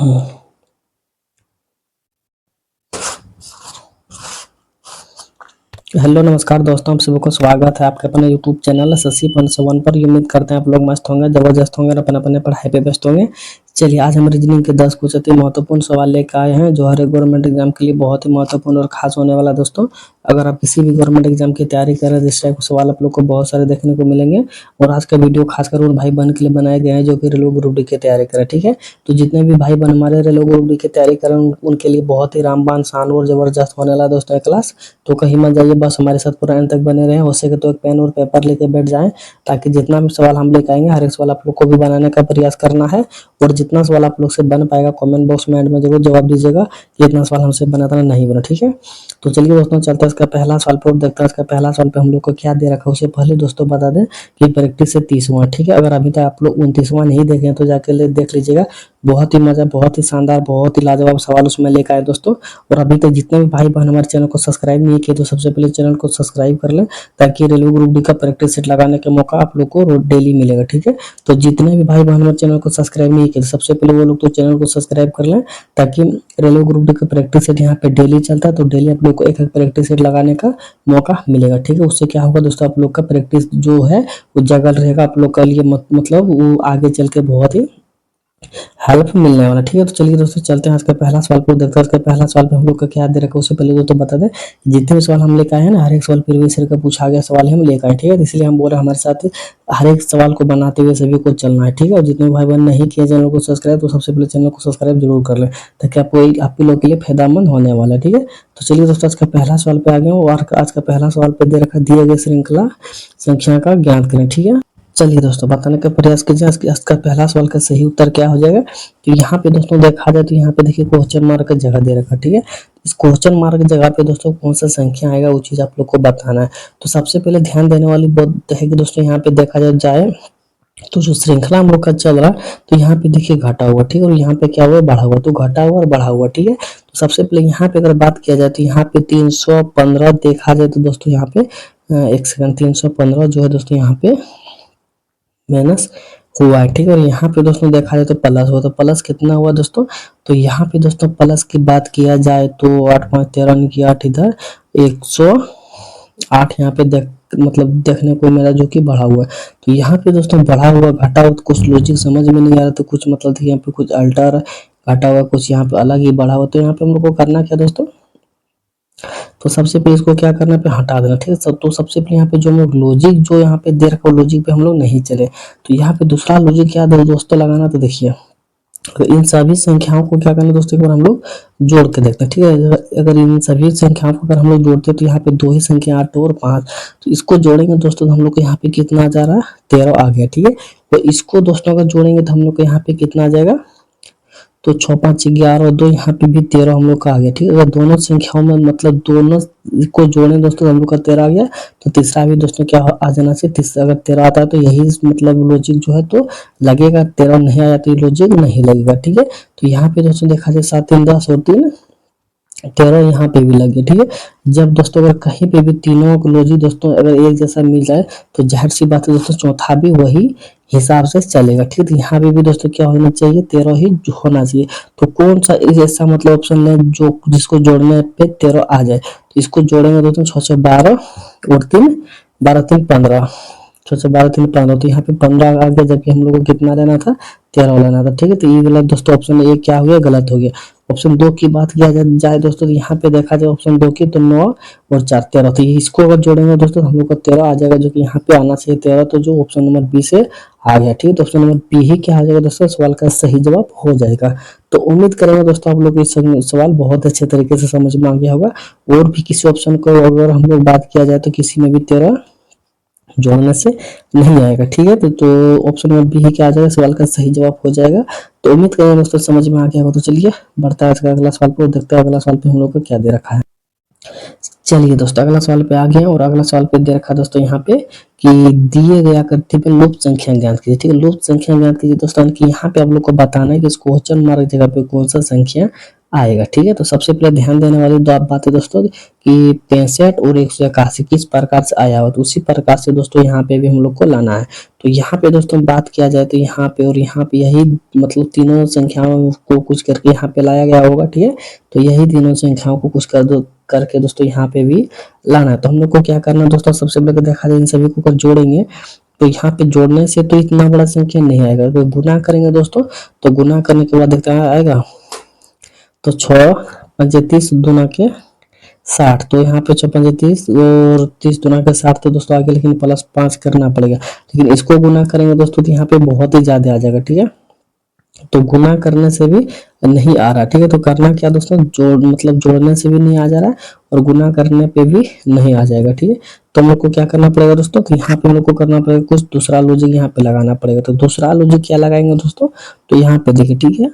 Hello नमस्कार दोस्तों, आप सभी को स्वागत है आपके अपने यूट्यूब चैनल शशि पंचवन पर। उम्मीद करते हैं आप लोग मस्त होंगे, जबरदस्त होंगे और अपने अपने पढ़ाई पे व्यस्त होंगे। चलिए आज हम रीजनिंग के 10 कुछ अति महत्वपूर्ण सवाल लेकर आए हैं जो हर एक गवर्नमेंट एग्जाम के लिए बहुत ही महत्वपूर्ण और खास होने वाला है। दोस्तों अगर आप किसी भी गवर्नमेंट एग्जाम की तैयारी कर रहे हैं तो इस टाइप के सवाल आप लोग को बहुत सारे देखने को मिलेंगे। और आज का वीडियो खासकर उन भाई बहन के लिए बनाए गए हैं जो कि रेलवे ग्रुप डी की तैयारी करें। ठीक है, तो जितने भी भाई बहन हमारे रेलवे ग्रुप डी की तैयारी करें उनके लिए बहुत ही रामबान शान और जबरदस्त होने वाला है दोस्तों क्लास। तो कहीं मत जाइए, बस हमारे साथ पूरा एंड तक बने रहें। हो सके तो एक पेन और पेपर लेके बैठ जाएं ताकि जितना भी सवाल हम लेकर आएंगे हर एक सवाल आप लोग को भी बनाने का प्रयास करना है। और जितना सवाल आप लोग से बन पाएगा कमेंट बॉक्स में एंड में जरूर जवाब दीजिएगा कि इतना सवाल हमसे बना था नहीं बना। ठीक है, तो चलिए दोस्तों चलते हैं इसका पहला सवाल पर देखते हैं। इसका पहला सवाल पे हम लोग को क्या दे रखा है उससे पहले दोस्तों बता दें कि प्रैक्टिस से 30वां। ठीक है, अगर अभी तक आप लोग 29वां नहीं देखे हैं तो जाके देख लीजिएगा। बहुत ही मजा, बहुत ही शानदार, बहुत ही लाजवाब सवाल उसमें लेकर आए दोस्तों। और अभी तक जितने भी भाई बहन हमारे चैनल को सब्सक्राइब नहीं किए तो सबसे पहले चैनल को सब्सक्राइब कर लें ताकि रेलवे ग्रुप डी का प्रैक्टिस सेट लगाने का मौका आप लोग को डेली मिलेगा। ठीक है, तो जितने भी भाई बहन हमारे चैनल को सब्सक्राइब नहीं किए सबसे पहले वो लोग तो चैनल को सब्सक्राइब कर लें ताकि रेलवे ग्रुप डी का प्रैक्टिस सेट यहाँ पे डेली चलता है। तो डेली आप लोग को एक प्रैक्टिस सेट लगाने का मौका मिलेगा। ठीक है, उससे क्या होगा दोस्तों, आप लोग का प्रैक्टिस जो है वो जगल रहेगा आप लोग का लिए, मतलब वो आगे चल के बहुत ही हेल्प मिलने वाला। ठीक है, तो चलिए दोस्तों चलते हैं आज का पहला सवाल को देखते हैं। इसका पहला सवाल पे हम लोग का क्या दे रखा है उससे पहले दोस्तों बता दें जितने भी सवाल हम लेकर आए हैं ना हर एक सवाल प्रीवियस ईयर का पूछा गया सवाल हम लेकर आए। ठीक है, इसलिए हम बोल रहे हैं हमारे साथ हर एक सवाल को बनाते हुए सभी को चलना है। ठीक है, और जितने भाई बहन नहीं किए चैनल को सब्सक्राइब तो सबसे पहले चैनल को सब्सक्राइब जरूर कर लें ताकि आपको आपके लोग के लिए फायदेमंद होने वाला है। ठीक है, तो चलिए दोस्तों आज का पहला सवाल पे आ गए और आज का पहला सवाल पे दे रखा दिए गए श्रृंखला संख्या का ज्ञात करें। ठीक है, चलिए दोस्तों बताने का प्रयास कीजिए इसका पहला सवाल का सही उत्तर क्या हो जाएगा। तो यहाँ पे दोस्तों देखा जाए तो यहाँ पे देखिए क्वेश्चन मार्क का जगह दे रखा। ठीक है, इस क्वेश्चन मार्क की जगह पे दोस्तों कौन सा संख्या आएगा वो चीज आप लोग को बताना है। तो सबसे पहले ध्यान देने वाली बात है कि दोस्तों यहाँ पे देखा जाए तो जो श्रृंखला हम लोग का चल रहा तो यहाँ पे देखिए घटा हुआ। ठीक है, और यहाँ पे क्या हुआ बढ़ा हुआ, तो घटा हुआ और बढ़ा हुआ। ठीक है, तो सबसे पहले यहाँ पे अगर बात किया जाए तो यहाँ पे 315 देखा जाए तो दोस्तों यहाँ पे एक सेकंड 315 जो है दोस्तों यहाँ पे माइनस हुआ है। ठीक है, और यहाँ पे दोस्तों देखा जाए तो प्लस हुआ, तो प्लस कितना हुआ दोस्तों, तो यहाँ पे दोस्तों प्लस की बात किया जाए तो 8 5 13 की 8 इधर 108 यहाँ पे मतलब देखने को मिला जो कि बढ़ा हुआ है। तो यहाँ पे दोस्तों बढ़ा हुआ घटा हुआ तो कुछ लॉजिक समझ में नहीं आ रहा, तो कुछ मतलब यहाँ पे कुछ अल्टर घटा हुआ कुछ यहाँ पे अलग ही बढ़ा हुआ। तो यहाँ पे हम लोग को करना क्या दोस्तों, तो सबसे पहले इसको क्या करना पे हटा देना। ठीक है, तो सबसे पहले यहाँ पे जो हम लोग लॉजिक जो यहाँ पे दे रखा है लॉजिक पे हम लोग नहीं चले। तो यहाँ पे दूसरा लॉजिक क्या दोस्तों लगाना, तो देखिए तो इन सभी संख्याओं को क्या करना दोस्तों एक बार हम लोग जोड़ के देखते हैं। ठीक है, अगर इन सभी संख्याओं को अगर हम लोग जोड़ते हैं तो यहाँ पे दो ही संख्या 8 और 5, तो इसको जोड़ेंगे दोस्तों तो हम लोग को यहाँ पे कितना आ जा रहा है 13 आ गया। ठीक है, तो इसको दोस्तों अगर जोड़ेंगे तो हम लोग को यहाँ पे कितना आ जाएगा, तो 6 5 11 और 2 यहाँ पे भी 13 हम लोग का आ गया। ठीक है, अगर दोनों संख्याओं में मतलब दोनों को जोड़ें दोस्तों हम लोग का 13 आ गया, तो तीसरा भी दोस्तों क्या आ जाना चाहिए, तीसरा अगर 13 आता है तो यही मतलब लॉजिक जो है तो लगेगा, 13 नहीं आया तो ये लॉजिक नहीं लगेगा। ठीक है, तो यहाँ पे दोस्तों देखा जाए 7 3 10 और 3 13 यहाँ पे भी लग गया। ठीक है, जब दोस्तों अगर कहीं पे भी तीनों को लॉजिक दोस्तों अगर एक जैसा मिल जाए तो जाहिर सी बात है दोस्तों चौथा भी वही हिसाब से चलेगा। ठीक है, तो यहाँ पे भी दोस्तों क्या होना चाहिए 13 ही होना चाहिए। तो कौन सा ऐसा मतलब ऑप्शन है जो जिसको जोड़ने पे 13 आ जाए, तो इसको जोड़ेंगे दोस्तों 6 6 12 और 3 12 3 15, 6 6 12 3 15, तो यहाँ पे 15 आ गया जबकि हम लोग को कितना लेना था 13 लेना था। ठीक है, तो ये वाला दोस्तों ऑप्शन ए क्या हो गया गलत हो गया। ऑप्शन 2 की बात किया जाए दोस्तों तो यहाँ पे देखा जाए ऑप्शन 2 की तो 9 और 4 13, तो इसको अगर जोड़ेंगे दोस्तों हम लोग को 13 आ जाएगा जो कि यहाँ पे आना चाहिए 13, तो जो ऑप्शन नंबर बी से आ गया। ठीक है, तो ऑप्शन नंबर बी ही क्या आ जाएगा दोस्तों सवाल का सही जवाब हो जाएगा। तो उम्मीद करेंगे दोस्तों आप लोग इस सवाल बहुत अच्छे तरीके से समझ में आ गया होगा। और भी किसी ऑप्शन को अगर हम लोग बात किया जाए तो किसी में भी 13 जोड़ने से नहीं आएगा। ठीक है, तो ऑप्शन नंबर बी ही क्या आ जाएगा सवाल का सही जवाब हो जाएगा। तो उम्मीद करें दोस्तों समझ में आ गया होगा। तो चलिए बढ़ता है इसका अगला सवाल पर, देखते हैं अगला सवाल पे हम लोग को क्या दे रखा है। चलिए दोस्तों अगला सवाल पे आ गए और अगला सवाल पे दे रखा दोस्तों यहाँ पे कि दिए गए आकृति पे लुप्त संख्या ज्ञात कीजिए। ठीक है, लुप्त संख्या ज्ञात कीजिए दोस्तों कि यहाँ पे आप लोग को बताना है कि इस क्वेश्चन मार्क जगह पे कौन सा संख्या आएगा। ठीक है, तो सबसे पहले ध्यान देने वाली दो बात है दोस्तों कि 65 और 181 किस प्रकार से आया हो, तो उसी प्रकार से दोस्तों यहाँ पे भी हम लोग को लाना है। तो यहाँ पे दोस्तों बात किया जाए तो यहाँ पे और यहाँ पे यही मतलब तीनों संख्याओं को कुछ करके यहाँ पे लाया गया होगा। ठीक है, तो यही तीनों संख्याओं को कुछ कर दो करके दोस्तों यहाँ पे भी लाना है। तो हम लोग को क्या करना है दोस्तों, सबसे पहले देखा जाए इन सभी को जोड़ेंगे तो यहाँ पे जोड़ने से तो इतना बड़ा संख्या नहीं आएगा। तो गुना करेंगे दोस्तों, तो गुना करने के बाद देखते हैं आएगा तो 6 पंजे 30 दूना के 60। तो यहाँ पे 6 पंजे 30 और 30 दूना के 60 तो दोस्तों आगे लेकिन +5 करना पड़ेगा। लेकिन इसको गुना करेंगे दोस्तों तो यहाँ पे बहुत ही ज्यादा आ जाएगा। ठीक है, तो गुना करने से भी नहीं आ रहा। ठीक है, तो करना क्या दोस्तों, जोड़ मतलब जोड़ने से भी नहीं आ जा रहा है और गुना करने पे भी नहीं आ जाएगा। ठीक है, तो हम लोग को क्या करना पड़ेगा दोस्तों, तो यहाँ पे हम लोग को करना पड़ेगा कुछ दूसरा लॉजिक यहाँ पे लगाना पड़ेगा। तो दूसरा लॉजिक क्या लगाएंगे दोस्तों, तो यहाँ पे देखिए। ठीक है,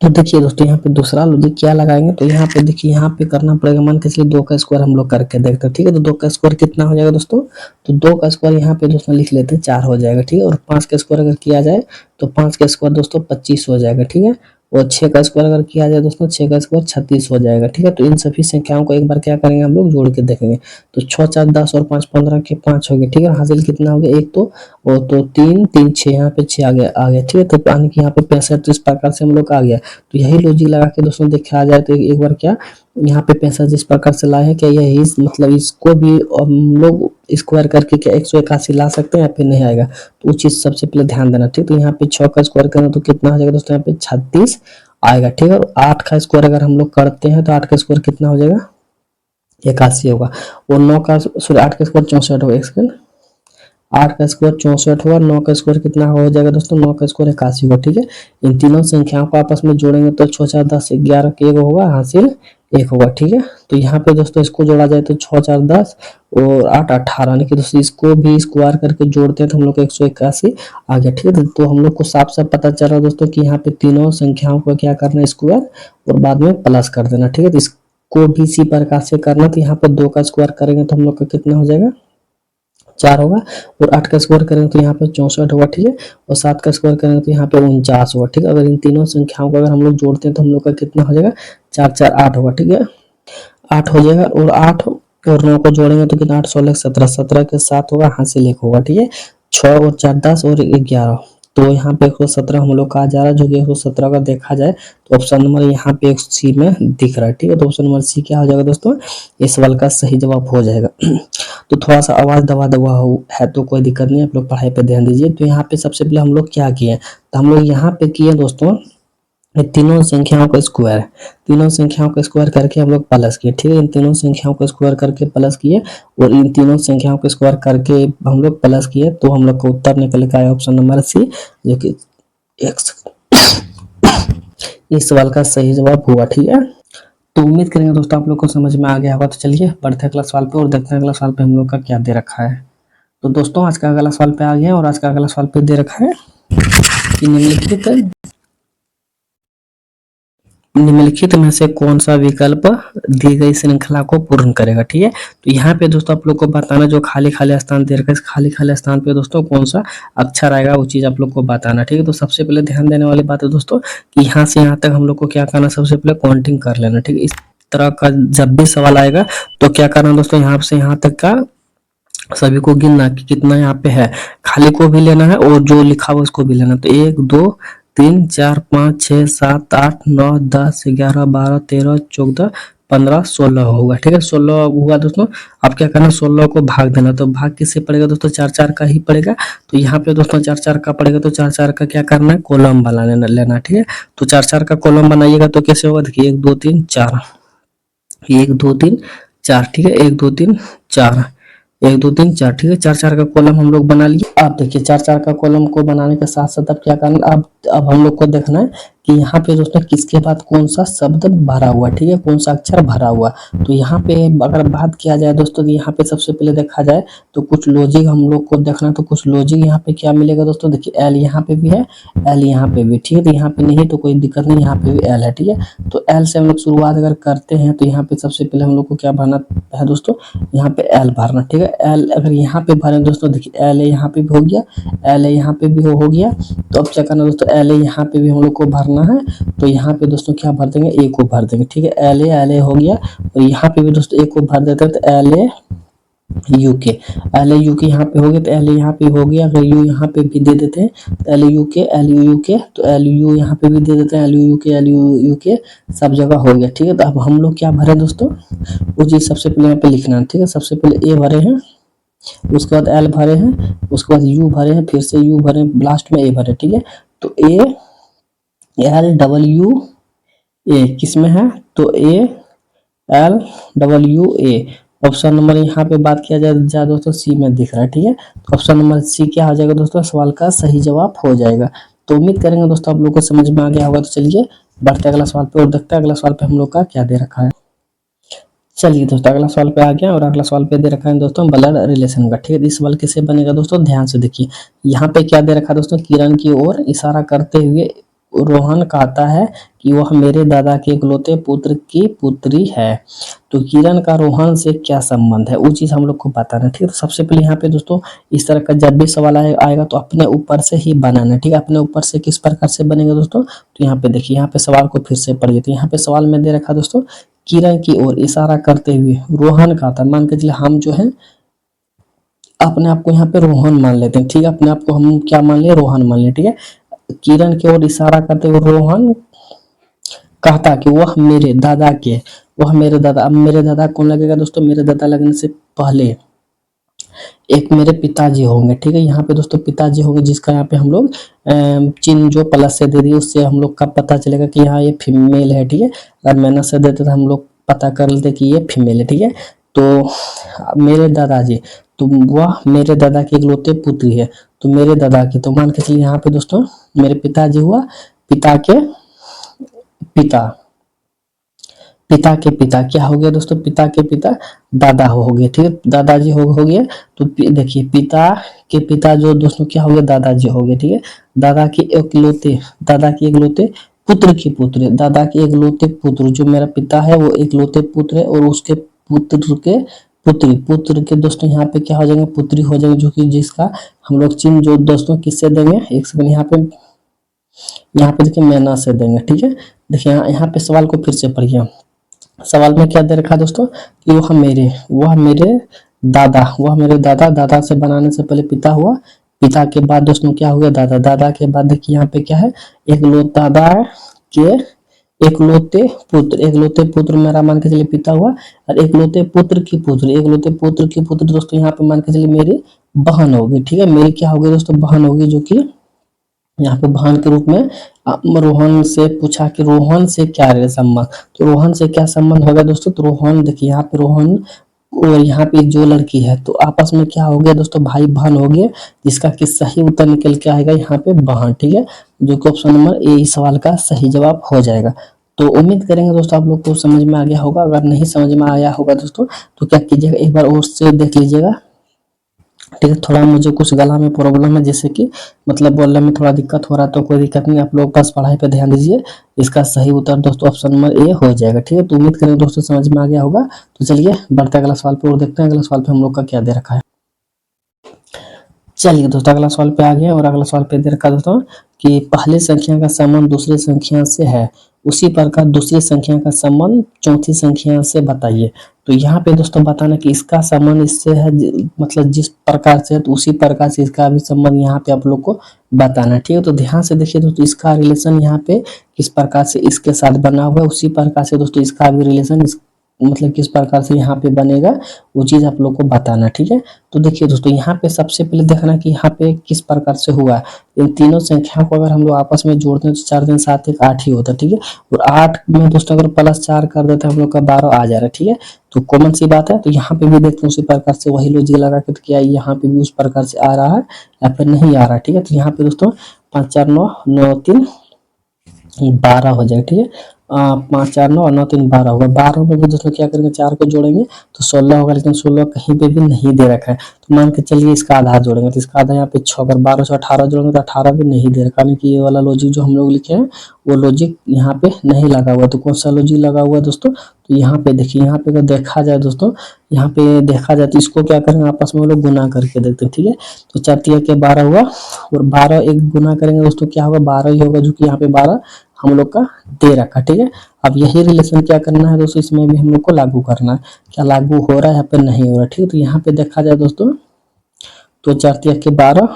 तो देखिए दोस्तों यहाँ पे दूसरा लॉजिक क्या लगाएंगे, तो यहाँ पे देखिए यहाँ पे करना पड़ेगा, मान के चलिए 2 का स्क्वायर हम लोग करके देखते हैं। ठीक है, तो 2 का स्क्वायर कितना हो जाएगा दोस्तों, तो 2 का स्क्वायर यहाँ पे दोस्तों लिख लेते हैं 4 हो जाएगा। ठीक है, और 5 का स्क्वायर अगर किया जाए तो 5 का स्क्वायर दोस्तों 25 हो जाएगा। ठीक है, और 6 का स्क्वायर अगर किया जाए दोस्तों 6 का स्क्वायर 36 हो जाएगा। ठीक है, तो इन सभी संख्याओं को एक बार क्या करेंगे हम लोग जोड़ के देखेंगे। तो 6 4 10 और 5 15 के 5 हो गए। ठीक है, हासिल कितना हो गया, एक तो और तो 3 3 6 यहाँ पे 6 आ गया। ठीक है, तो यानी कि यहाँ पे 65 इस प्रकार से हम लोग आ गया। तो यही लॉजिक लगा के दोस्तों देखा जाए तो एक बार क्या यहाँ पे 65 जिस प्रकार से लाए हैं, क्या यही मतलब इसको भी हम लोग स्क्वायर करके क्या 181 ला सकते हैं या फिर नहीं आएगा, तो वो चीज सबसे पहले ध्यान देना। ठीक, तो यहाँ पे 6 का स्क्वायर करें तो कितना हो जाएगा दोस्तों, यहाँ पे 36 आएगा। ठीक है, और 8 का स्क्वायर अगर हम लोग करते हैं तो 8 का स्क्वायर कितना हो जाएगा, 81 होगा। और 9 का सॉरी 8 का स्क्वायर 64 होगा। एक सेकंड, 8 का स्क्वायर 64 होगा, 9 का स्क्वायर कितना हो जाएगा दोस्तों, 9 का स्क्वायर 81 होगा। ठीक है, इन तीनों संख्याओं को आपस में जोड़ेंगे तो 6 4 10 11 के एक होगा, हासिल 1 होगा। ठीक है, तो यहाँ पे दोस्तों इसको जोड़ा जाए तो 6 4 10 और 8 18, यानी कि दोस्तों इसको भी स्क्वायर करके जोड़ते हैं तो हम लोग को 181 आ गया। ठीक है, तो हम लोग को साफ साफ पता चल रहा है दोस्तों कि यहाँ पे तीनों संख्याओं को क्या करना है, स्क्वायर और बाद में प्लस कर देना। ठीक है, तो इसको भी इसी प्रकार से करना। तो यहाँ पे 2 का स्क्वायर करेंगे तो हम लोग का कितना हो जाएगा, 4 होगा। और 8 का स्क्वायर करेंगे तो यहाँ पे 64 होगा। ठीक है, और 7 का स्क्वायर करेंगे तो यहाँ पे 49 होगा। ठीक है, अगर इन तीनों संख्याओं को अगर हम लोग जोड़ते हैं तो हम लोग का कितना हो जाएगा, 4 4 8 होगा। ठीक है, 8 हो जाएगा। और 8 और 9 को जोड़ेंगे तो कितना, 8 16 17 17 के 7 होगा, हासिल 1 होगा। ठीक है, 6 और 4 10 और 11, तो यहाँ पे 117 हम लोग का आ जा रहा है, जो कि 117 का देखा जाए तो ऑप्शन नंबर यहाँ पे एक सी में दिख रहा है। ठीक है, तो ऑप्शन नंबर सी क्या हो जाएगा दोस्तों, इस सवाल का सही जवाब हो जाएगा। तो थोड़ा सा आवाज दबा दबा है तो कोई दिक्कत नहीं, आप लोग पढ़ाई पे ध्यान दीजिए। तो यहाँ पे सबसे पहले हम लोग क्या किए, तो हम लोग यहाँ पे किए दोस्तों तीनों संख्याओं का स्क्वायर, तीनों संख्याओं का स्क्वायर करके हम लोग प्लस किए। ठीक है, इन तीनों संख्याओं को स्क्वायर करके प्लस किए और इन तीनों संख्याओं को स्क्वायर करके हम लोग प्लस किए, तो हम लोग का उत्तर निकल के आया ऑप्शन नंबर सी, जो कि इस सवाल का सही जवाब हुआ। ठीक है, तो उम्मीद करेंगे दोस्तों आप लोग को समझ में आ गया होगा। तो चलिए बढ़ते हैं अगला सवाल पे और देखते हैं अगला सवाल पे हम लोग का क्या दे रखा है। तो दोस्तों आज का अगला सवाल पे आ गया और आज का अगला सवाल पे दे रखा है कि निम्नलिखित में से कौन सा विकल्प दी गई श्रृंखला को पूर्ण करेगा। ठीक है, तो यहाँ पे दोस्तों आप लोग को बताना, जो खाली खाली स्थान दे रखा है, खाली खाली स्थान पे दोस्तों कौन सा अक्षर आएगा वो चीज आप लोग को बताना। ठीक है, तो सबसे पहले ध्यान देने वाली बात है दोस्तों कि यहाँ से यहाँ तक हम लोग को क्या करना, सबसे पहले काउंटिंग कर लेना। ठीक है, इस तरह का जब भी सवाल आएगा तो क्या करना दोस्तों, यहाँ से यहाँ तक का सभी को गिनना कि कितना यहाँ पे है, खाली को भी लेना है और जो लिखा हुआ उसको भी लेना। तो 1 2 3 4 5 6 7 8 9 10 11 12 13 14 15 16 होगा। ठीक है, 16 हुआ दोस्तों। अब क्या करना, 16 को भाग देना। तो भाग किससे पड़ेगा दोस्तों, 4 4 का ही पड़ेगा। तो यहाँ पे दोस्तों 4 4 का पड़ेगा, तो 4 4 का क्या करना है, कॉलम बना लेना। ठीक है, तो 4 4 का कॉलम बनाइएगा तो कैसे होगा, देखिए 1 2 3 4, 1 2 3 4। ठीक है, 1 2 3 4, 1 2 3 4। ठीक है, 4 4 का कॉलम हम लोग बना लिए। अब देखिए 4 4 का कॉलम को बनाने के साथ साथ अब क्या करना, अब हम लोग को देखना है कि यहाँ पे दोस्तों किसके बाद कौन सा शब्द भरा हुआ। ठीक है, कौन सा अक्षर भरा हुआ। तो यहाँ पे अगर बात किया जाए दोस्तों, तो यहाँ पे सबसे पहले देखा जाए तो कुछ लॉजिक हम लोग को देखना। तो कुछ लॉजिक यहाँ पे क्या मिलेगा दोस्तों, देखिए एल यहाँ पे भी है, एल यहाँ पे भी। ठीक है, तो यहाँ पे नहीं तो कोई दिक्कत नहीं, यहाँ पे भी एल है। ठीक है, तो एल से हम लोग शुरुआत अगर करते हैं तो यहाँ पे सबसे पहले हम लोग को क्या भरना है दोस्तों, यहाँ पे एल भरना। ठीक है, एल अगर यहाँ पे भरे दोस्तों, देखिए एल यहाँ पे भी हो गया, एल यहाँ पे भी हो गया। तो अब क्या करना दोस्तों, एल यहाँ पे भी हम लोग को भरना भरना है तो यहाँ पे दोस्तों क्या भर देंगे, ए को भर देंगे। ठीक है, एल ए हो गया। और यहाँ पे भी दोस्तों ए को भर देते हैं तो एल ए यू के, एल यू के यहाँ पे हो गया तो एल यहाँ पे हो गया। अगर यू यहाँ पे भी दे देते हैं तो एल यू के तो एल यू यहाँ पे भी दे देते हैं, एल यू के सब जगह हो गया। ठीक है, तो अब हम लोग क्या भरे दोस्तों, वो चीज़ सबसे पहले यहाँ पे लिखना है। ठीक है, सबसे पहले ए भरे हैं, उसके बाद एल भरे हैं, उसके बाद यू भरे हैं, फिर से यू भरे, लास्ट में ए भरे। ठीक है, तो ए एल डब्ल्यू ए किस में है, तो A L W A. Option number यहाँ पे बात किया जाए दोस्तों सी में दिख रहा है। ठीक है, तो ऑप्शन नंबर सी क्या हो जाएगा दोस्तों, सवाल का सही जवाब हो जाएगा। तो उम्मीद करेंगे दोस्तों आप लोगों को समझ में आ गया होगा। तो चलिए बढ़ते अगला सवाल पे और देखते हैं अगला सवाल पे हम लोग का क्या दे रखा है। चलिए दोस्तों अगला सवाल पे आ गया और अगला सवाल पे दे रखा है दोस्तों ब्लड रिलेशन का। ठीक है, इस सवाल कैसे बनेगा दोस्तों, ध्यान से देखिए। यहाँ पे क्या दे रखा है दोस्तों, किरण की ओर इशारा करते हुए रोहन कहता है कि वह मेरे दादा के इकलौते पुत्र की पुत्री है। तो किरण का रोहन से क्या संबंध है, वो चीज हम लोग को बताना है। ठीक है, तो सबसे पहले यहाँ पे दोस्तों इस तरह का जब भी सवाल आएगा तो अपने ऊपर से ही बनाना है। ठीक है, अपने ऊपर से किस प्रकार से बनेगा दोस्तों, तो यहाँ पे देखिए, यहाँ पे सवाल को फिर से पढ़िए। तो यहाँ पे सवाल में दे रखा दोस्तों, किरण की ओर इशारा करते हुए रोहन कहता है, मान के चलिए हम जो है अपने आप को यहाँ पे रोहन मान लेते हैं। ठीक है, अपने आप को हम क्या मान लिया, रोहन मान लिया। ठीक है, किरण की ओर इशारा करते हुए रोहन कहता कि वह मेरे दादा के, वह मेरे दादा, अब मेरे दादा कौन लगेगा दोस्तों, मेरे दादा लगने से पहले एक मेरे पिताजी होंगे। ठीक है, यहाँ पे दोस्तों पिताजी होंगे, जिसका यहाँ पे हम लोग चिन्ह जो प्लस से दे दिए उससे हम लोग का पता चलेगा कि यहाँ ये फीमेल है। ठीक है, अगर माइनस से देते तो हम लोग पता कर लेते कि ये फीमेल है। ठीक है, तो मेरे दादाजी, तो वह मेरे दादा की इकलौते पुत्री है, तो मेरे दादा की, तो मान के चलिए यहाँ पे दोस्तों मेरे पिताजी हुआ, पिता के पिता, पिता के पिता क्या हो गया दोस्तों, पिता के पिता दादा हो गए। ठीक है, दादाजी हो गए। तो देखिए पिता के पिता जो दोस्तों क्या हो गया, दादाजी हो गए। ठीक है, दादा के इकलौते, दादा के इकलौते पुत्र की पुत्र, दादा के इकलौते पुत्र जो मेरा पिता है वो इकलौते पुत्र है, और उसके पुत्र के पुत्री, पुत्र के दोस्तों यहाँ पे क्या हो जाएंगे, पुत्री हो जाएंगे, जो कि जिसका हम लोग चिन्ह जो दोस्तों किससे देंगे, एक सेकंड यहाँ पे देखिए मैना से देंगे। ठीक है, देखिए यहाँ पे सवाल को फिर से पढ़िए। सवाल में क्या दे रखा है दोस्तों कि वह मेरे दादा, वह मेरे दादा, दादा से बनाने से पहले पिता हुआ, पिता के बाद दोस्तों क्या हो गया, दादा, दादा के बाद देखिए यहाँ पे क्या है, इकलौते दादा के इकलौते पुत्र मेरा मान के चलिए पिता हुआ, और इकलौते पुत्र की पुत्र दोस्तों यहाँ पे मान के चलिए मेरी बहन होगी। ठीक है, मेरी क्या होगी दोस्तों, बहन होगी, जो कि यहाँ पे बहन के रूप में रोहन से पूछा कि रोहन से क्या संबंध, तो रोहन से क्या संबंध होगा दोस्तों, तो रोहन देखिए यहाँ पे रोहन और यहाँ पे जो लड़की है तो आपस में क्या हो गया दोस्तों, भाई बहन हो गए, जिसका कि सही उत्तर निकल के आएगा यहाँ पे बहन। ठीक है, जो कि ऑप्शन नंबर ए इस सवाल का सही जवाब हो जाएगा। तो उम्मीद करेंगे दोस्तों आप लोग को समझ में आ गया होगा। अगर नहीं समझ में आया होगा दोस्तों तो क्या कीजिएगा, एक बार और से देख लीजिएगा। ठीक है, थोड़ा मुझे कुछ गला में प्रॉब्लम है, जैसे कि मतलब बोलने में थोड़ा दिक्कत हो रहा है, तो कोई दिक्कत नहीं, आप लोग बस पढ़ाई पे ध्यान दीजिए। इसका सही उत्तर दोस्तों ऑप्शन नंबर ए हो जाएगा। ठीक है, तो उम्मीद करें दोस्तों समझ में आ गया होगा। तो चलिए बढ़ते अगला सवाल पे और देखते हैं अगला सवाल पे हम लोग का क्या दे रखा है। चलिए दोस्तों अगला सवाल पे आ गया और अगला सवाल पे दे रखा दोस्तों कि पहली संख्या का संबंध दूसरी संख्या से है, उसी प्रकार दूसरी संख्या का संबंध चौथी संख्या से बताइए। तो यहाँ पे दोस्तों बताना कि इसका संबंध इससे है, मतलब जिस प्रकार से है तो उसी प्रकार से इसका भी संबंध यहाँ पे आप लोग को बताना। ठीक है, तो ध्यान से देखिए दोस्तों, इसका रिलेशन यहाँ पे किस प्रकार से इसके साथ बना हुआ है, उसी प्रकार से दोस्तों इसका भी रिलेशन मतलब किस प्रकार से यहाँ पे बनेगा वो चीज आप लोग को बताना। ठीक है, तो देखिए दोस्तों यहाँ पे सबसे पहले देखना कि यहाँ पे किस प्रकार से हुआ। इन तीनों संख्याओं को अगर हम लोग आपस में जोड़ते हैं तो 4 3 7 1 8 ही होता है। ठीक है, और 8 में दोस्तों अगर +4 कर देते हैं हम लोग का 12 आ जा रहा है। ठीक है, तो कॉमन सी बात है। तो यहाँ पे भी देखते हैं उसी प्रकार से वही लॉजिक लगा के, तो क्या यहाँ पे भी उस प्रकार से आ रहा है या फिर नहीं आ रहा है। ठीक है, तो यहाँ पे दोस्तों 5 4 9 9 3 12 हो जाएगा। ठीक है, 5 4 9 और 9 3 12 होगा। 12 में भी दोस्तों क्या करेंगे, 4 को जोड़ेंगे तो 16 होगा, लेकिन 16 कहीं पे भी नहीं दे रखा है। तो मान के चलिए इसका आधा जोड़ेंगे तो इसका आधा यहाँ पे 6, अगर 12 से 18 जोड़ेंगे तो 18 भी नहीं दे रखा, यानी कि ये वाला लॉजिक जो हम लोग लिखे हैं वो लॉजिक यहाँ पे नहीं लगा हुआ। तो कौन सा लॉजिक लगा हुआ है दोस्तों, तो यहाँ पे देखिए, यहाँ पे अगर देखा जाए दोस्तों, यहाँ पे देखा जाए तो इसको क्या करेंगे, आपस में वो लोग गुना करके देखते हैं। ठीक है, तो 4 3 के 12 हुआ और 12 एक गुना करेंगे दोस्तों क्या होगा, 12 ही होगा, जो कि यहाँ पे 12 हम लोग का दे रखा, ठीक है। अब यही रिलेशन क्या करना है दोस्तों, इसमें भी हम लोग को लागू करना है, क्या लागू हो रहा है या फिर नहीं हो रहा है, ठीक है। तो यहाँ पे देखा जाए दोस्तों तो 4 तिया के 12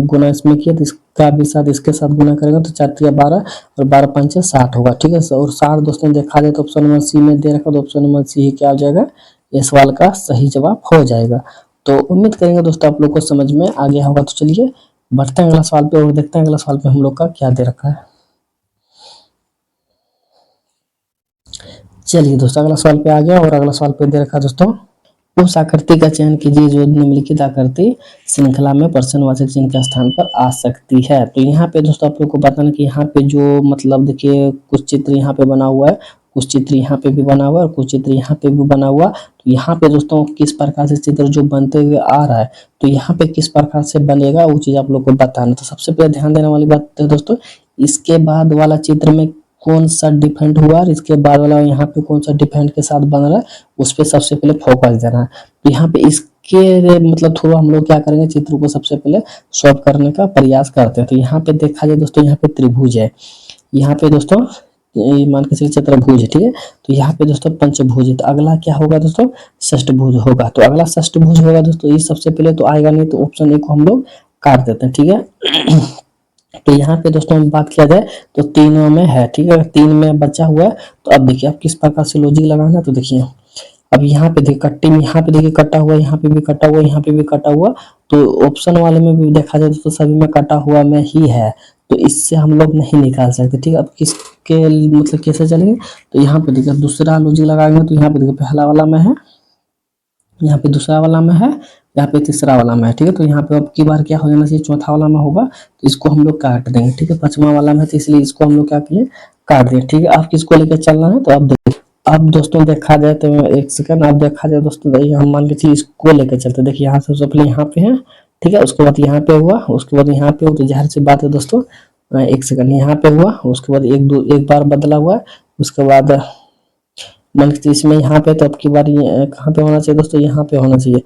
गुना इसमें किया तो इसका भी साथ इसके साथ गुना करेगा तो 4 तिया 12 और 12 पंचे 60 होगा, ठीक है। और 60 दोस्तों देखा जाए तो ऑप्शन नंबर सी में दे रखा, तो ऑप्शन नंबर सी ही क्या हो जाएगा, इस सवाल का सही जवाब हो जाएगा। तो उम्मीद करेंगे दोस्तों आप लोग को समझ में आ गया होगा। तो चलिए बढ़ते हैं अगला सवाल पे और देखते हैं अगला सवाल पे हम लोग का क्या दे रखा है। चलिए दोस्तों अगला सवाल पे आ गया और अगला सवाल पे दे रखा है दोस्तों, उस आकृति का चयन कीजिए जो निम्नलिखित आकृति श्रृंखला में प्रश्नवाचक चिन्ह के स्थान पर आ सकती है। तो यहाँ पे दोस्तों आप लोग को बताना कि यहाँ पे जो मतलब देखिए कुछ चित्र यहाँ पे बना हुआ है, कुछ चित्र यहाँ पे भी बना हुआ है और कुछ चित्र यहाँ पे भी बना हुआ। तो यहाँ पे दोस्तों किस प्रकार से चित्र जो बनते हुए आ रहा है, तो यहाँ पे किस प्रकार से बनेगा वो चीज आप लोग को बताना। तो सबसे पहले ध्यान देने वाली बात है दोस्तों, इसके बाद वाला चित्र में कौन सा डिफेंड हुआ और इसके बाद वाला यहाँ पे कौन सा डिफेंड के साथ बन रहा है, उस पर सबसे पहले फोकस देना है। तो यहाँ पे इसके मतलब थ्रू हम लोग क्या करेंगे, चित्र को सबसे पहले सॉल्व करने का प्रयास करते हैं। तो यहाँ पे देखा जाए दोस्तों, यहाँ पे त्रिभुज है, यहाँ पे दोस्तों मान के चलिए चतुर्भुज है, ठीक है। तो यहाँ पे दोस्तों पंचभुज है, तो अगला क्या होगा दोस्तों, षष्ठभुज होगा। तो अगला षष्ठभुज होगा दोस्तों, ये सबसे पहले तो आएगा नहीं, तो ऑप्शन ए को हम लोग काट देते हैं, ठीक है। तो यहाँ पे दोस्तों हम बात किया जाए तो तीनों में है, ठीक है, 3 में बचा हुआ है। तो अब देखिए आप किस प्रकार से लॉजिक लगाना, तो देखिए अब यहाँ पे देखिए कट्टी में, यहाँ पे देखिए कटा हुआ, यहाँ पे भी कटा हुआ, यहाँ पे भी कटा हुआ। तो ऑप्शन वाले में भी देखा जाए तो सभी में कटा हुआ में ही है, तो इससे हम लोग नहीं निकाल सकते, ठीक है। अब किसके मतलब कैसे चलेंगे, तो यहाँ पे देखिए दूसरा लॉजिक लगाएंगे। तो यहाँ पे देखिए पहला वाला में है, यहाँ पे दूसरा वाला में है, यहाँ पे तीसरा वाला में है, ठीक है। तो यहाँ पे अब की बार क्या हो जाना चाहिए, चौथा वाला में होगा, तो इसको हम लोग काट देंगे, ठीक है। पांचवा वाला में है तो इसलिए इसको हम लोग क्या किए, काट दिए, ठीक है। आप किसको लेकर चलना है, तो आप देखिए अब दोस्तों देखा जाए तो एक सेकंड, आप देखा जाए दोस्तों हम मान के चलिए इसको लेकर चलते, देखिए यहाँ सबसे पहले यहाँ पे है, ठीक है, उसके बाद यहाँ पे हुआ, उसके बाद यहाँ पे हुआ, तो जाहिर सी बात है दोस्तों एक सेकंड यहाँ पे हुआ, उसके बाद एक बार बदला हुआ, उसके बाद मान के इसमें यहाँ पे, तो अब की बार कहाँ पे होना चाहिए दोस्तों, यहाँ पे होना चाहिए,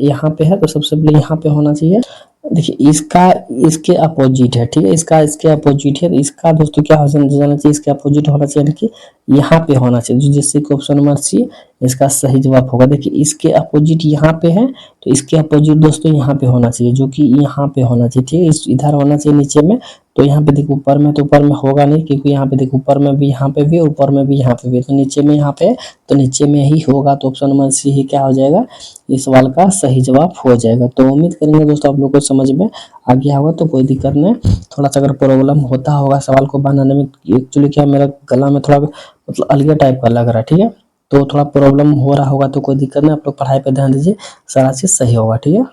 यहाँ पे है तो सबसे पहले यहाँ पे होना चाहिए। देखिए इसका इसके अपोजिट है, ठीक है, इसका इसके अपोजिट है, तो इसका दोस्तों क्या हो जाना चाहिए, इसके अपोजिट होना चाहिए कि यहाँ पे होना चाहिए, जिससे कि ऑप्शन नंबर सी इसका सही जवाब होगा। देखिए इसके अपोजिट यहाँ पे है, तो इसके अपोजिट दोस्तों यहाँ पे होना चाहिए, जो कि यहाँ पे होना चाहिए, ठीक है, इधर होना चाहिए नीचे में। तो यहाँ पे देखो ऊपर में, तो ऊपर में होगा नहीं, क्योंकि यहाँ पे देखो ऊपर में भी, यहाँ पे भी, ऊपर में भी, यहाँ पे भी, तो नीचे में यहाँ पे, तो नीचे में ही होगा। तो ऑप्शन नंबर सी ही क्या हो जाएगा, इस सवाल का सही जवाब हो जाएगा। तो उम्मीद करेंगे दोस्तों आप लोग को समझ में आ गया होगा। तो कोई दिक्कत नहीं, थोड़ा सा अगर प्रॉब्लम होता होगा सवाल को बनाने में, एक्चुअली क्या मेरा गला में थोड़ा मतलब अलग टाइप का लग रहा है, ठीक है, तो थोड़ा प्रॉब्लम हो रहा होगा, तो कोई दिक्कत नहीं, आप लोग पढ़ाई पे ध्यान दीजिए, सारा चीज़ सही होगा, ठीक है।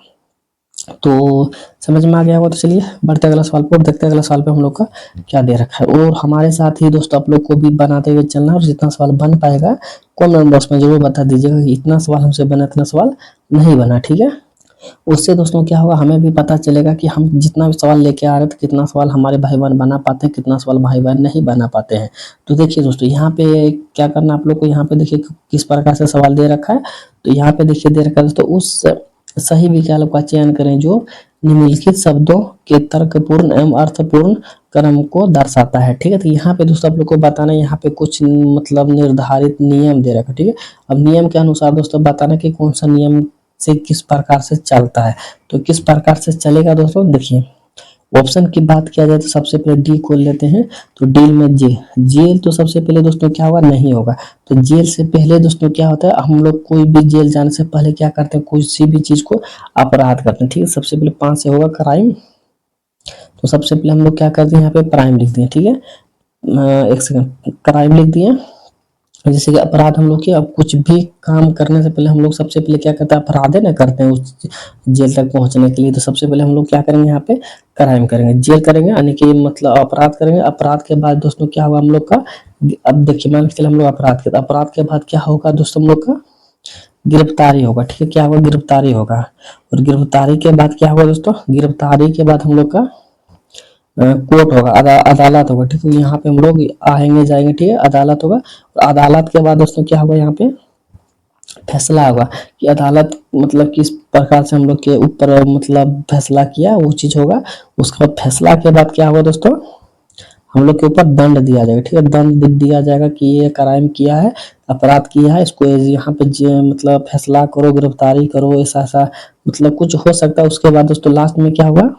तो समझ में आ गया होगा। तो चलिए बढ़ते अगला सवाल पर, देखते हैं अगला सवाल पे हम लोग का क्या दे रखा है। और हमारे साथ ही दोस्तों आप लोग को भी बनाते हुए चलना है, और जितना सवाल बन पाएगा कमेंट बॉक्स में जरूर बता दीजिएगा कि इतना सवाल हमसे बना, इतना सवाल नहीं बना, ठीक है। उससे दोस्तों क्या होगा, हमें भी पता चलेगा कि हम जितना भी सवाल लेके आ रहे थे, कितना सवाल हमारे भाई बहन बना पाते हैं, कितना सवाल भाई बहन नहीं बना पाते हैं। तो देखिए दोस्तों यहाँ पे क्या करना आप लोग को, यहाँ पे देखिए किस प्रकार से सवाल दे रखा है। तो यहाँ पे देखिए दे रखा है दोस्तों, उस सही विकल्प का चयन करें जो निम्नलिखित शब्दों के तर्कपूर्ण एवं अर्थपूर्ण क्रम को दर्शाता है, ठीक है। तो यहाँ पे दोस्तों आप लोग को बताना है, यहाँ पे कुछ मतलब निर्धारित नियम दे रखा है, ठीक है। अब नियम के अनुसार दोस्तों बताना कि कौन सा नियम से किस प्रकार से चलता है। तो किस प्रकार से चलेगा दोस्तों, देखिए ऑप्शन की बात किया जाए तो सबसे पहले डी खोल लेते हैं। तो डी में जेल तो सबसे पहले दोस्तों क्या होगा, नहीं होगा। तो जेल से पहले दोस्तों क्या होता है, हम लोग कोई भी जेल जाने से पहले क्या करते हैं, किसी भी चीज को अपराध करते हैं, ठीक है। सबसे पहले 5 से होगा क्राइम, तो सबसे पहले हम लोग क्या करते हैं, यहाँ पे प्राइम लिख दिए, ठीक है, एक सेकंड, क्राइम लिख दिए। जैसे कि अपराध हम लोग की, अब कुछ भी काम करने से पहले हम लोग सबसे पहले क्या करते हैं, अपराध है ना करते हैं उस जेल तक पहुंचने के लिए। तो सबसे पहले हम लोग क्या करेंगे, यहाँ पे क्राइम करेंगे, जेल करेंगे, यानी कि मतलब अपराध करेंगे। अपराध के बाद दोस्तों क्या होगा हम लोग का, अब देखिए मान के चले हम लोग अपराध के, अपराध के बाद क्या होगा दोस्तों हम लोग का, गिरफ्तारी होगा, ठीक है, क्या होगा, गिरफ्तारी होगा। और गिरफ्तारी के बाद क्या होगा दोस्तों, गिरफ्तारी के बाद हम लोग का कोर्ट होगा, अदालत होगा, ठीक है। यहाँ पे हम लोग आएंगे जाएंगे, ठीक है, अदालत होगा। और अदालत के बाद दोस्तों क्या होगा, यहाँ पे फैसला होगा कि अदालत मतलब किस प्रकार से हम लोग के ऊपर मतलब फैसला किया वो चीज होगा। उसके बाद फैसला के बाद क्या होगा दोस्तों, हम लोग के ऊपर दंड दिया जाएगा, ठीक है। दंड दिया जाएगा कि ये क्राइम किया है, अपराध किया है, इसको यहाँ पे मतलब फैसला करो, गिरफ्तारी करो, ऐसा ऐसा मतलब कुछ हो सकता है। उसके बाद दोस्तों लास्ट में क्या होगा,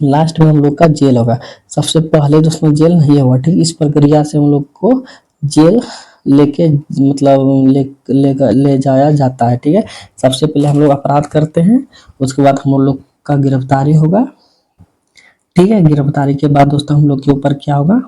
लास्ट में हम लोग का जेल होगा। सबसे पहले दोस्तों जेल नहीं होगा, ठीक। इस प्रक्रिया से हम लोग को जेल लेके मतलब ले जाया जाता है, ठीक है। सबसे पहले हम लोग अपराध करते हैं, उसके बाद हम लोग का गिरफ्तारी होगा, ठीक है। गिरफ्तारी के बाद दोस्तों हम लोग के ऊपर क्या होगा,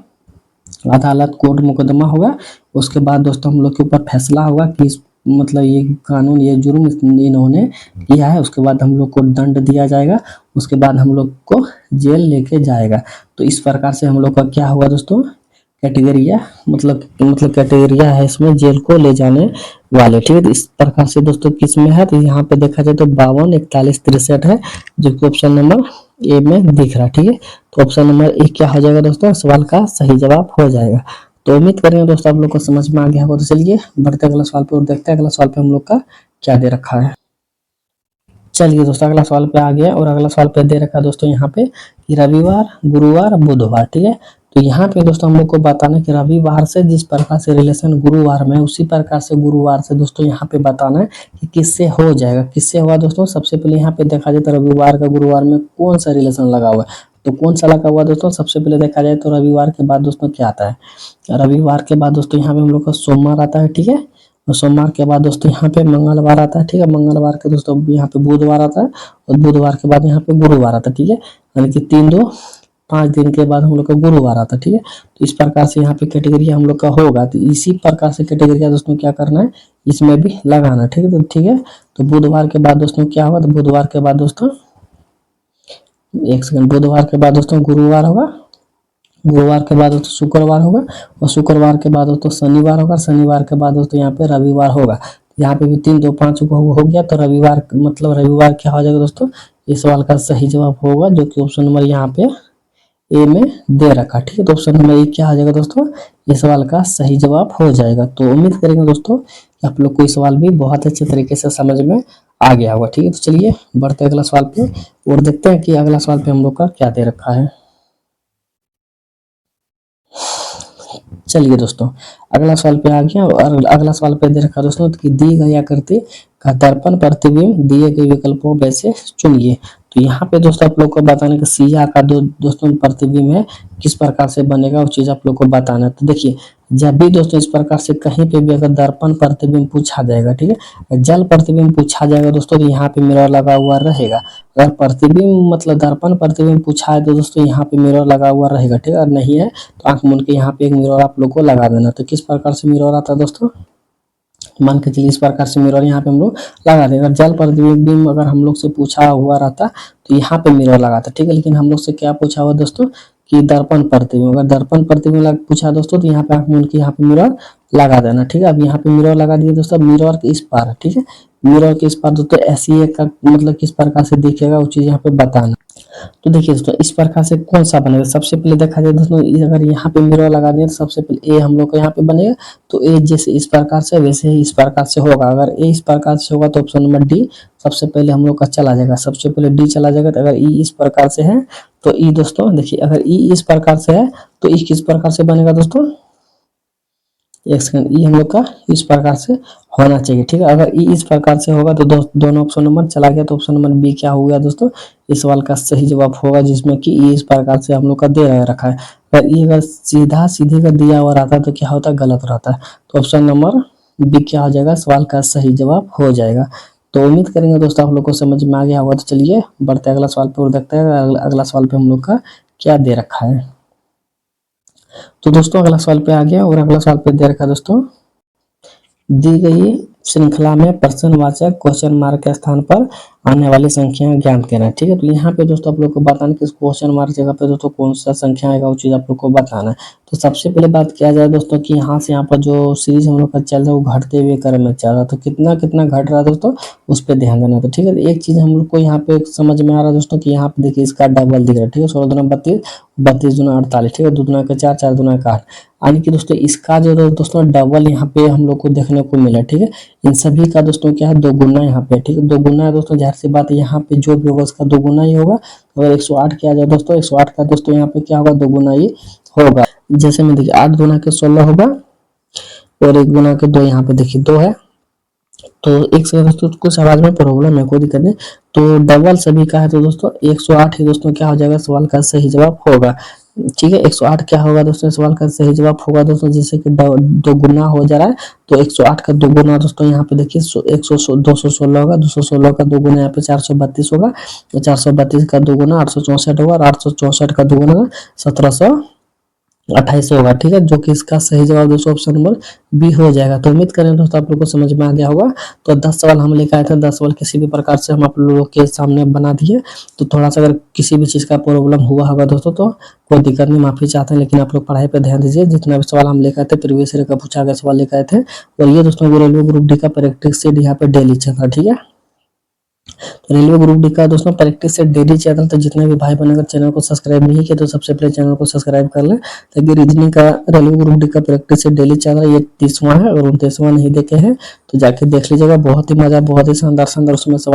अदालत कोर्ट मुकदमा होगा। उसके बाद दोस्तों हम लोग के ऊपर फैसला होगा कि मतलब ये कानून, ये जुर्म इन्होंने किया है। उसके बाद हम लोग को दंड दिया जाएगा, उसके बाद हम लोग को जेल लेके जाएगा। तो इस प्रकार से हम लोग का क्या होगा दोस्तों, कैटेगरिया मतलब कैटेगरिया है इसमें जेल को ले जाने वाले, ठीक है। तो इस प्रकार से दोस्तों किस में है, तो यहाँ पे देखा जाए तो 52, 41, 63 है, जो कि ऑप्शन नंबर ए में दिख रहा है, ठीक है। तो ऑप्शन नंबर ए क्या हो जाएगा दोस्तों, सवाल का सही जवाब हो जाएगा। तो उम्मीद करेंगे दोस्तों आप लोग को समझ में आ गया होगा। तो चलिए बढ़ते अगला सवाल पे और देखते हैं अगला सवाल पे हम लोग का क्या दे रखा है। चलिए दोस्तों अगला सवाल पे आ गया, और अगला सवाल पे दे रखा है दोस्तों यहाँ पे कि रविवार, गुरुवार, बुधवार, ठीक है। तो यहाँ पे दोस्तों हम लोग को बताना है कि रविवार से जिस प्रकार से रिलेशन गुरुवार में, उसी प्रकार से गुरुवार से दोस्तों यहाँ पे बताना है कि किससे हो जाएगा, किससे हुआ दोस्तों। सबसे पहले यहाँ पे देखा जाए तो रविवार का गुरुवार में कौन सा रिलेशन लगा हुआ है, तो कौन सा लगा हुआ दोस्तों, सबसे पहले देखा जाए तो रविवार के बाद दोस्तों क्या आता है, रविवार के बाद दोस्तों यहाँ पे हम लोग का सोमवार आता है, ठीक है। और सोमवार के बाद दोस्तों यहाँ पे मंगलवार आता है, ठीक है। मंगलवार के दोस्तों यहाँ पे बुधवार आता है, और बुधवार के बाद यहाँ पे गुरुवार आता है, ठीक है। यानी कि 3, 2, 5 दिन के बाद हम लोग का गुरुवार आता है, ठीक है। तो इस प्रकार से यहाँ पे कैटेगरी हम लोग का होगा। तो इसी प्रकार से कैटेगरी दोस्तों क्या करना है, इसमें भी लगाना, ठीक है। तो ठीक है, तो बुधवार के बाद दोस्तों क्या होगा, तो बुधवार के बाद दोस्तों एक सेकंड, बुधवार के बाद दोस्तों गुरुवार होगा, गुरुवार के बाद दोस्तों शुक्रवार होगा, और शुक्रवार के बाद दोस्तों शनिवार होगा, शनिवार के बाद दोस्तों यहाँ पे रविवार होगा। यहाँ पे भी 3, 2, 5 को हो गया, तो रविवार मतलब रविवार क्या हो जाएगा दोस्तों, इस सवाल का सही जवाब होगा, जो कि ऑप्शन नंबर यहाँ पे ए में दे रखा, ठीक है। तो ऑप्शन नंबर ए क्या हो जाएगा दोस्तों, ये सवाल का सही जवाब हो जाएगा। तो उम्मीद करेंगे दोस्तों कि आप लोग को ये सवाल भी बहुत अच्छे तरीके से समझ में आ गया होगा, ठीक है। तो चलिए बढ़ते अगला सवाल पे और देखते हैं कि अगला सवाल पे हम लोग का क्या दे रखा है। चलिए दोस्तों अगला सवाल पे आ गया, और अगला सवाल पे दे रखा दोस्तों कि दी गई आकृति का दर्पण प्रतिबिंब दिए गए विकल्पों में से चुनिए। तो यहाँ पे दोस्तों आप लोग को बताना कि शीशा का दोस्तों प्रतिबिंब है, किस प्रकार से बनेगा वो चीज आप लोग को बताना है। तो देखिए जब भी दोस्तों इस प्रकार से कहीं पे भी अगर दर्पण प्रतिबिंब पूछा जाएगा, ठीक है, जल प्रतिबिंब पूछा जाएगा दोस्तों, तो यहाँ पे मिरर लगा हुआ रहेगा। अगर प्रतिबिंब मतलब दर्पण प्रतिबिंब पूछा है तो दोस्तों यहाँ पे मिरर लगा हुआ रहेगा, ठीक है। और नहीं है तो आंख मूंद के यहाँ पे एक मिरर आप लोग को लगा देना। तो किस प्रकार से मिरर आता है दोस्तों, मान के चलिए इस प्रकार से मिरर यहाँ पे हम लोग लगा देंगे। अगर जल प्रतिबिंब अगर हम लोग से पूछा हुआ रहता तो यहाँ पे मिरर लगाता, ठीक है। लेकिन हम लोग से क्या पूछा हुआ दोस्तों कि दर्पण प्रतिबिंब, अगर दर्पण प्रतिबिंब पूछा दोस्तों तो यहाँ पे आंख मूंद के यहाँ पे मिरर लगा देना, ठीक है। अब यहाँ पे मिरर लगा दिए दोस्तों, मिरर के इस पार, ठीक है, मिरर के इस पार दोस्तों ऐसी एक का मतलब किस प्रकार से दिखेगा वो चीज यहाँ पे बताना। तो देखिए दोस्तों इस प्रकार से कौन सा बनेगा, सबसे पहले देखा जाए दोस्तों अगर यहाँ पे मिरर लगा दिए तो सबसे पहले ए हम लोग का यहाँ पे बनेगा। तो ए जैसे इस प्रकार से वैसे ही इस प्रकार से होगा। अगर ए इस प्रकार से होगा तो ऑप्शन नंबर डी सबसे पहले हम लोग का चला जाएगा, सबसे पहले डी चला जाएगा। तो अगर ई इस प्रकार से है तो ई दोस्तों देखिए अगर ई इस प्रकार से है तो ई किस प्रकार से बनेगा दोस्तों, एक सेकंड, ई हम लोग का इस प्रकार से होना चाहिए, ठीक है। अगर ई इस प्रकार से होगा तो दोनों ऑप्शन नंबर चला गया, तो ऑप्शन नंबर बी क्या हो गया दोस्तों, इस सवाल का सही जवाब होगा, जिसमें कि ई इस प्रकार से हम लोग का दे रखा है। अगर ई अगर सीधा सीधे का दिया हुआ रहता तो क्या होता, गलत रहता है। तो ऑप्शन नंबर बी क्या हो जाएगा, सवाल का सही जवाब हो जाएगा। तो उम्मीद करेंगे दोस्तों आप लोग को समझ में आ गया होगा। तो चलिए बढ़ते अगला सवाल पे और देखते हैं अगला सवाल पे हम लोग का क्या दे रखा है। तो दोस्तों अगला सवाल पे आ गया, और अगला सवाल पे दे रखा दोस्तों दी गई श्रृंखला में प्रश्नवाचक क्वेश्चन मार्क के स्थान पर आने वाली संख्या ज्ञात करना, ठीक है। तो यहाँ पे दोस्तों आप लोग को बताना कि क्वेश्चन मार्क जगह पे दोस्तों कौन सा संख्या आएगा वो चीज आप लोग को बताना है। तो सबसे पहले बात किया जाए दोस्तों कि यहाँ से यहाँ पर जो सीरीज हम लोग का चल रहा है वो घटते हुए क्रम में चल रहा है, तो कितना कितना घट रहा है दोस्तों उस पर ध्यान देना। तो ठीक है, एक चीज हम लोग को यहाँ पे समझ में आ रहा है दोस्तों कि यहाँ पे देखिए इसका डबल दिख रहा है, ठीक है। 16 दूना 32, 32 दूना 48, ठीक है। 2 दूना का 4, 4 दूना का 8। यानी कि दोस्तों इसका जो दोस्तों डबल यहाँ पे हम लोग को देखने को मिला। ठीक है, इन सभी का दोस्तों क्या है, दो गुना यहाँ पे। ठीक है, दो गुना है दोस्तों, जाहिर सी बात है यहाँ पे जो भी होगा उसका दो गुना ही होगा। अगर 108 किया जाए दोस्तों, 108 का दोस्तों यहाँ पे क्या होगा, दो गुना ही होगा। जैसे में देखिए 8 गुना के 16 होगा और 1 गुना के 2 यहाँ पे देखिए 2 है। तो एक सेकंड दोस्तों, कुछ आवाज में प्रॉब्लम है, कोई दिक्कत नहीं। तो डबल सभी का है तो दोस्तों 108 ही दोस्तों क्या हो जाएगा, सवाल का सही जवाब होगा। ठीक है, 108 क्या होगा दोस्तों, सवाल का सही जवाब होगा दोस्तों, जैसे कि दो गुना हो जा रहा है तो 108 का दो गुना दोस्तों यहाँ पे देखिए 216 होगा, 216 का दो गुना यहाँ पे 432 होगा, 432 का दो गुना 864 होगा और 864 का दो गुना 1728 होगा। ठीक है, जो कि इसका सही जवाब दोस्तों ऑप्शन नंबर बी हो जाएगा। तो उम्मीद करें दोस्तों आप लोगों को समझ में आ गया होगा। तो 10 सवाल हम लेकर आए थे, 10 सवाल किसी भी प्रकार से हम आप लोगों के सामने बना दिए। तो थोड़ा सा अगर किसी भी चीज़ का प्रॉब्लम हुआ होगा दोस्तों तो कोई दिक्कत नहीं, माफी चाहते हैं, लेकिन आप लोग पढ़ाई पे ध्यान दीजिए। जितना भी सवाल हम लेकर आए थे प्रीवियस ईयर का पूछा गया सवाल लेकर आए थे। और ये दोस्तों रेलवे ग्रुप डी का प्रैक्टिस सेट यहाँ पे डेली चल रहा है। ठीक है, तो रेलवे ग्रुप डी का दोस्तों प्रैक्टिस सेट डेली चैनल, तो जितने भी भाई बहन अगर चैनल को सब्सक्राइब नहीं किया तो सबसे पहले चैनल को सब्सक्राइब कर लें, ताकि रीजनिंग का रेलवे ग्रुप डी का प्रैक्टिस सेट डेली चैनल ये 30वां है और 29वां नहीं देखे हैं तो जाके देख लीजिएगा। बहुत ही मजा, बहुत ही शानदार शानदार उसमें सवाल